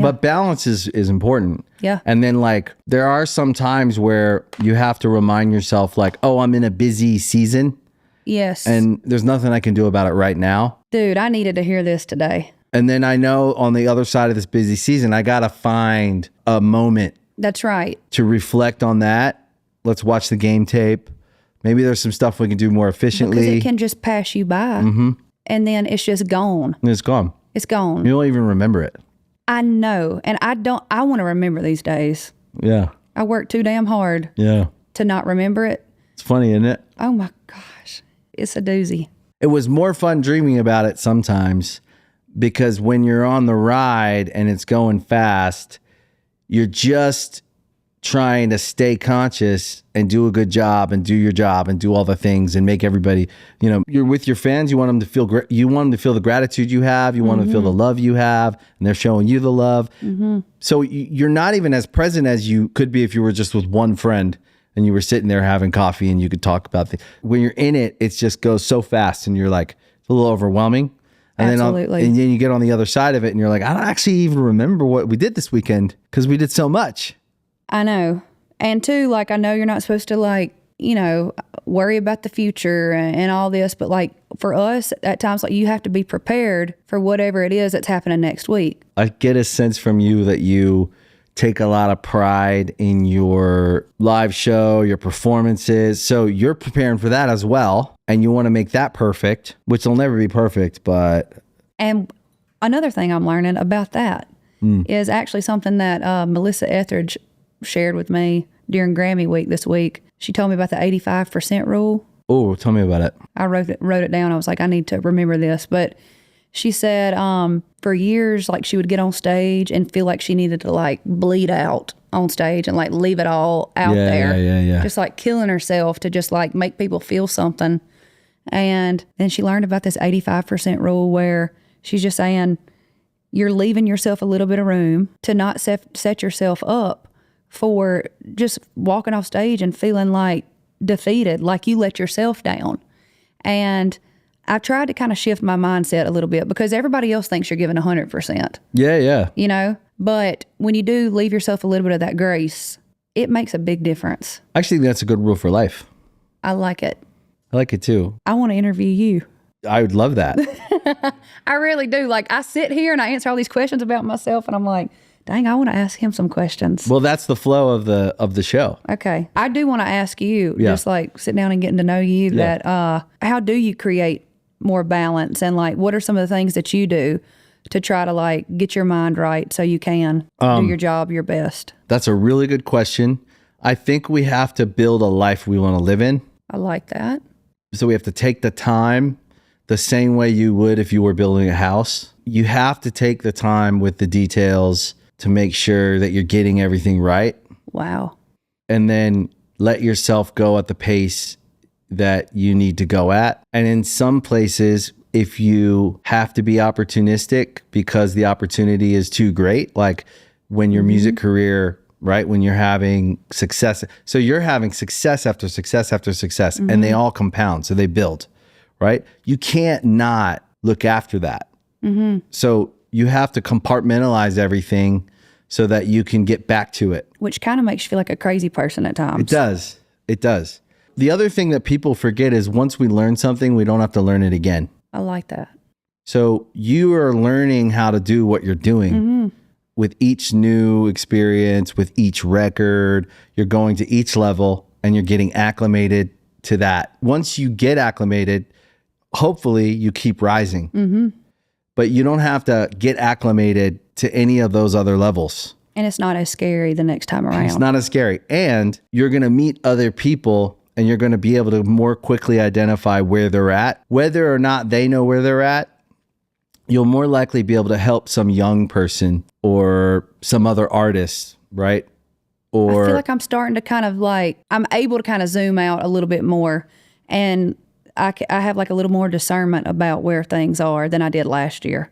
But balance is important. Yeah. And then like there are some times where you have to remind yourself like, oh, I'm in a busy season. Yes. And there's nothing I can do about it right now. Dude, I needed to hear this today. And then I know on the other side of this busy season, I got to find a moment. That's right. To reflect on that. Let's watch the game tape. Maybe there's some stuff we can do more efficiently. Because it can just pass you by. Mm-hmm. And then it's just gone. And it's gone. It's gone. You don't even remember it. I know. And I want to remember these days. Yeah. I work too damn hard. Yeah. To not remember it. It's funny, isn't it? Oh my gosh. It's a doozy. It was more fun dreaming about it sometimes because when you're on the ride and it's going fast, you're just trying to stay conscious and do a good job and do your job and do all the things and make everybody, you know, you're with your fans. You want them to feel great. You want them to feel the gratitude you have. You want them to feel the love you have, and they're showing you the love. So you're not even as present as you could be if you were just with one friend and you were sitting there having coffee and you could talk about things. When you're in it, it just goes so fast and you're like, it's a little overwhelming. And Absolutely. and then you get on the other side of it and you're like, I don't actually even remember what we did this weekend because we did so much. I know. And two, like, I know you're not supposed to, like, you know, worry about the future and all this, but like for us at times, like you have to be prepared for whatever it is that's happening next week. I get a sense from you that you take a lot of pride in your live show, your performances. So you're preparing for that as well. And you want to make that perfect, which will never be perfect, but. And another thing I'm learning about that is actually something that Melissa Etheridge shared with me during Grammy week this week. She told me about the 85% rule. Oh, tell me about it. I wrote it down. I was like, I need to remember this. But she said for years, like she would get on stage and feel like she needed to like bleed out on stage and like leave it all out there. Yeah. Just like killing herself to just like make people feel something. And then she learned about this 85% rule where she's just saying you're leaving yourself a little bit of room to not set yourself up for just walking off stage and feeling like defeated, like you let yourself down. And I tried to kind of shift my mindset a little bit because everybody else thinks you're giving 100%. Yeah. You know, but when you do leave yourself a little bit of that grace, it makes a big difference. I actually think that's a good rule for life. I like it. I like it too. I want to interview you. I would love that. I really do. Like I sit here and I answer all these questions about myself and I'm like, dang, I want to ask him some questions. Well, that's the flow of the show. Okay. I do want to ask you, just like sit down and getting to know you, that how do you create more balance? And like, what are some of the things that you do to try to like get your mind right so you can do your job your best? That's a really good question. I think we have to build a life we want to live in. I like that. So we have to take the time the same way you would if you were building a house. You have to take the time with the details to make sure that you're getting everything right. Wow. And then let yourself go at the pace that you need to go at. And in some places, if you have to be opportunistic because the opportunity is too great, like when your music career, right, when you're having success. So you're having success after success after success, and they all compound. So they build, right? You can't not look after that. So you have to compartmentalize everything so that you can get back to it. Which kind of makes you feel like a crazy person at times. It does. It does. The other thing that people forget is once we learn something, we don't have to learn it again. I like that. So you are learning how to do what you're doing with each new experience, with each record. You're going to each level and you're getting acclimated to that. Once you get acclimated, hopefully you keep rising. But you don't have to get acclimated to any of those other levels. And it's not as scary the next time around. It's not as scary. And you're going to meet other people and you're going to be able to more quickly identify where they're at. Whether or not they know where they're at, you'll more likely be able to help some young person or some other artist, right? Or I feel like I'm starting to kind of like, I'm able to kind of zoom out a little bit more. And I have like a little more discernment about where things are than I did last year.